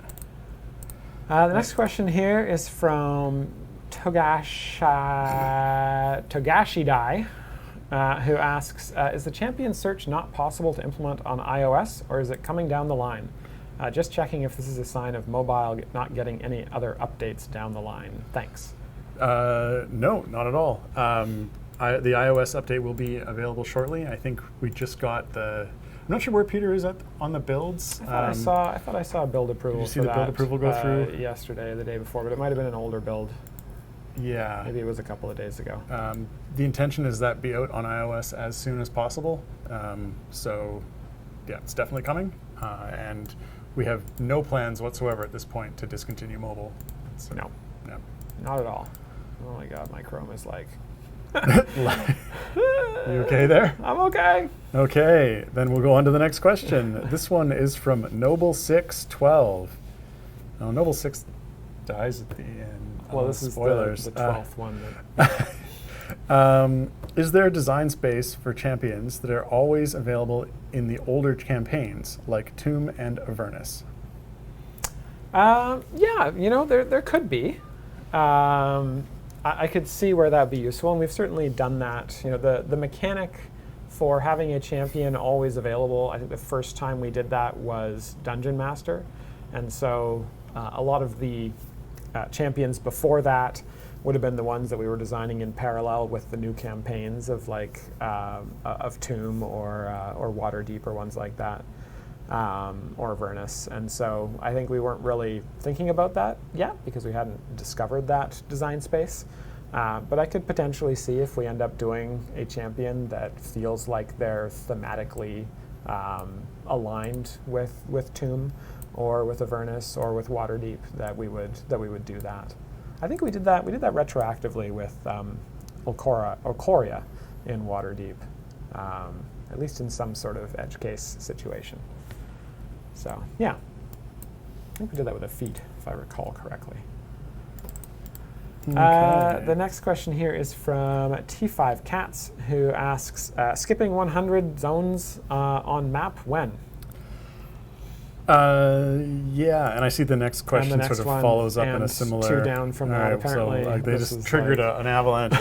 The next question here is from Togashidai, who asks, is the champion search not possible to implement on iOS, or is it coming down the line? Just checking if this is a sign of mobile not getting any other updates down the line. Thanks. No, not at all. The iOS update will be available shortly. I think we just got the... I'm not sure where Peter is at on the builds. I thought I saw a build approval. Did you see for the build approval go through? Yesterday or the day before, but it might have been an older build. Yeah. Maybe it was a couple of days ago. The intention is that be out on iOS as soon as possible. So, yeah, it's definitely coming. And we have no plans whatsoever at this point to discontinue mobile. So, No, not at all. Oh my God, my Chrome is like... You okay there? I'm okay. Okay, then we'll go on to the next question. This one is from Noble612. Now, Noble6 dies at the end. Well, this spoilers. is the 12th one. That Is there a design space for champions that are always available in the older campaigns, like Tomb and Avernus? Yeah, there could be. I could see where that would be useful, and we've certainly done that. The mechanic for having a champion always available, I think the first time we did that was Dungeon Master, and so a lot of the champions before that would have been the ones that we were designing in parallel with the new campaigns of of Tomb or Waterdeep or ones like that. Or Avernus, and so I think we weren't really thinking about that yet because we hadn't discovered that design space. But I could potentially see if we end up doing a champion that feels like they're thematically aligned with Tomb, or with Avernus, or with Waterdeep, that we would do that. I think we did that retroactively with Ikoria in Waterdeep, at least in some sort of edge case situation. So, yeah. I think we did that with a feat, if I recall correctly. Okay. The next question here is from T5 Cats, who asks, skipping 100 zones on map when? Yeah, and I see the next question next sort of one, follows up in a and similar... 2 down from that, Alright, apparently. So they This just is triggered like- an avalanche.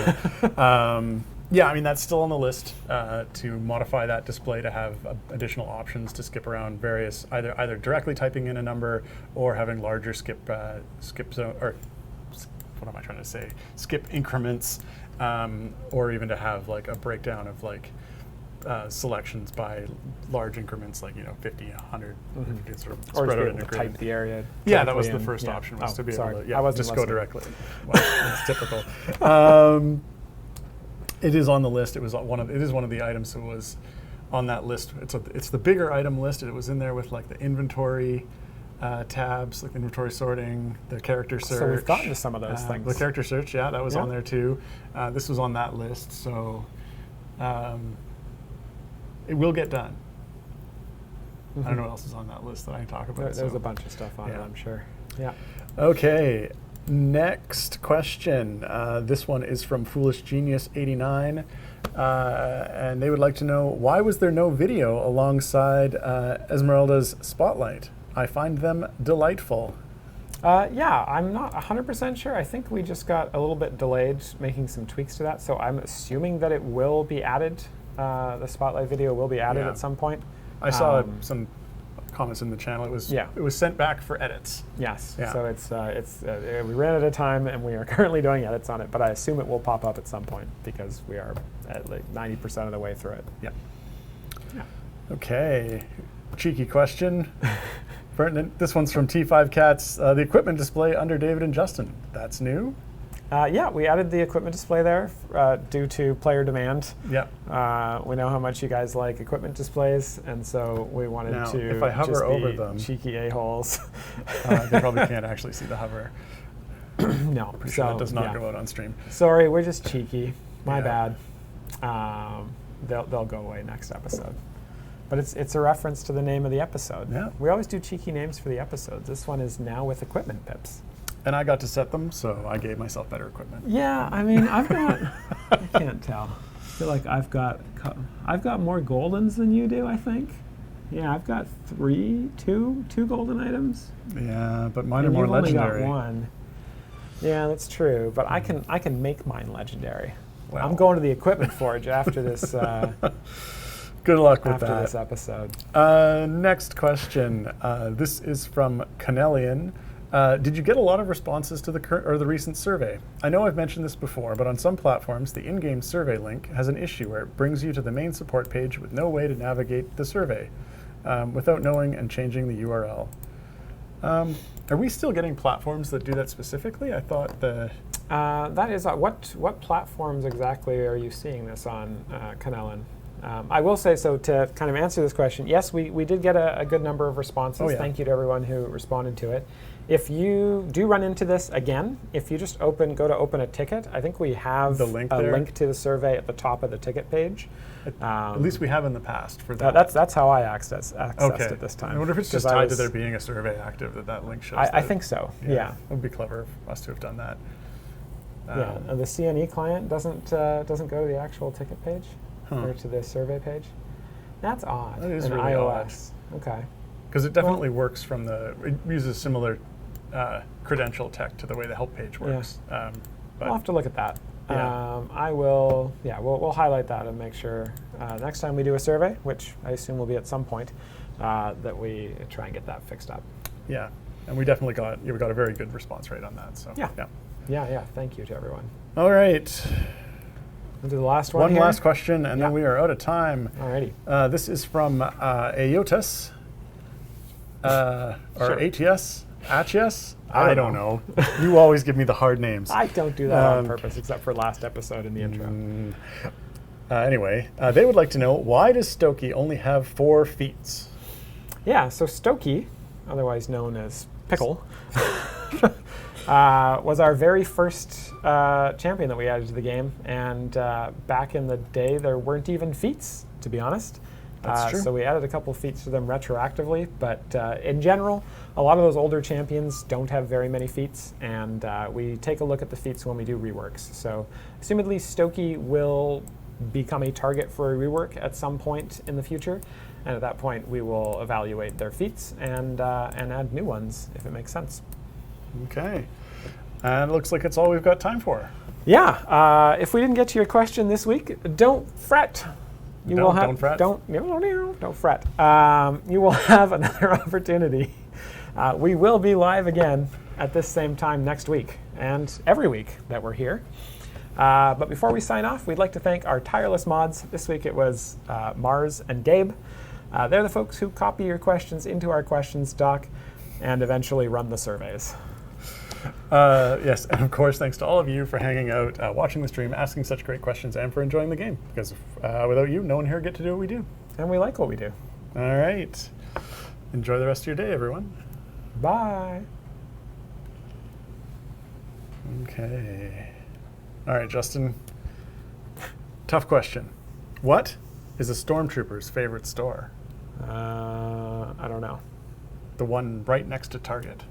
Yeah, I mean, that's still on the list to modify that display to have additional options to skip around various, either directly typing in a number or having larger skip zone, or what am I trying to say? Skip increments, or even to have like a breakdown of like selections by large increments, like 50, 100, if you sort of Or spread just out be in able a to grid. type the area. Yeah, that was the directly in. first Yeah. option, was Oh, to be sorry. able to I wasn't just go listening. directly. Well, it's typical. It is on the list. It is one of the items that was on that list. It's the bigger item list, and it was in there with like the inventory tabs, like inventory sorting, the character search. So we've gotten to some of those things. The character search, yeah, that was Yeah. on there too. This was on that list, so it will get done. I don't know what else is on that list that I can talk about. There's a bunch of stuff on it, yeah. I'm sure. Yeah. Okay, next question. This one is from Foolish Genius 89, and they would like to know, why was there no video alongside Esmeralda's Spotlight? I find them delightful. Yeah, I'm not 100% sure. I think we just got a little bit delayed making some tweaks to that, so I'm assuming that it will be added. The Spotlight video will be added Yeah. at some point. I saw some comments in the channel. It was sent back for edits. Yes. Yeah. So we ran out of time, and we are currently doing edits on it. But I assume it will pop up at some point because we are at like 90% of the way through it. Yeah. Yeah. Okay. Cheeky question. This one's from T5 Cats. The equipment display under David and Justin. That's new? Yeah, we added the equipment display there due to player demand. Yeah. We know how much you guys like equipment displays, and so we wanted Now, to if I hover just over be them- cheeky a-holes. They probably can't actually see the hover. No, Pretty sure that does not yeah. go out on stream. Sorry, we're just cheeky. My Yeah. bad. They'll go away next episode. But it's a reference to the name of the episode. Yeah. We always do cheeky names for the episodes. This one is Now with Equipment Pips. And I got to set them, so I gave myself better equipment. Yeah, I mean, I've got. I can't tell. I feel like I've got more Goldens than you do, I think. Yeah, I've got two golden items. Yeah, but mine are And more you've only legendary. got one. Yeah, that's true. But I can make mine legendary. Well. I'm going to the equipment forge after this. Good luck with after that. this episode. Next question. This is from Canelian. Did you get a lot of responses to the recent survey? I know I've mentioned this before, but on some platforms, the in-game survey link has an issue where it brings you to the main support page with no way to navigate the survey without knowing and changing the URL. Are we still getting platforms that do that specifically? I thought that is what platforms exactly are you seeing this on, Canelian? I will say, so to kind of answer this question, yes, we did get a good number of responses. Oh, yeah. Thank you to everyone who responded to it. If you do run into this again, if you just go to open a ticket, I think we have The link a there? link to the survey at the top of the ticket page. at least we have in the past for that. That's how I accessed it this time. I wonder if it's just 'Cause tied to there being a survey active that link shows. I think so. Yeah. It would be clever of us to have done that. Yeah, and the CNE client doesn't go to the actual ticket page or to the survey page. That's odd. That is in really iOS. Okay. Because it definitely works from it uses similar credential tech to the way the help page works. But I'll have to look at that. Yeah. I will. Yeah, we'll highlight that and make sure next time we do a survey, which I assume will be at some point, that we try and get that fixed up. yeah, and we definitely got a very good response rate on that. So Yeah. Yeah. Thank you to everyone. All right. We'll do the last one. One here. last question, and Yeah. then we are out of time. Alrighty. This is from Ayotas, or Sure. ATS, ATS? I don't know. You always give me the hard names. I don't do that on purpose, except for last episode in the intro. Anyway, they would like to know, why does Stokey only have 4 feats? Yeah, so Stokey, otherwise known as Pickle, was our very first champion that we added to the game. And back in the day, there weren't even feats, to be honest. That's true. So we added a couple feats to them retroactively. But in general, a lot of those older champions don't have very many feats. And we take a look at the feats when we do reworks. So assumedly, Stokey will become a target for a rework at some point in the future. And at that point, we will evaluate their feats and add new ones if it makes sense. Okay. And it looks like it's all we've got time for. Yeah. If we didn't get to your question this week, don't fret. Don't fret. Don't fret. You will have another opportunity. We will be live again at this same time next week and every week that we're here. But before we sign off, we'd like to thank our tireless mods. This week it was Mars and Gabe. They're the folks who copy your questions into our questions doc and eventually run the surveys. Yes, and of course, thanks to all of you for hanging out, watching the stream, asking such great questions, and for enjoying the game. Because without you, no one here would get to do what we do. And we like what we do. All right. Enjoy the rest of your day, everyone. Bye. Okay. All right, Justin. Tough question. What is a stormtrooper's favorite store? I don't know. The one right next to Target.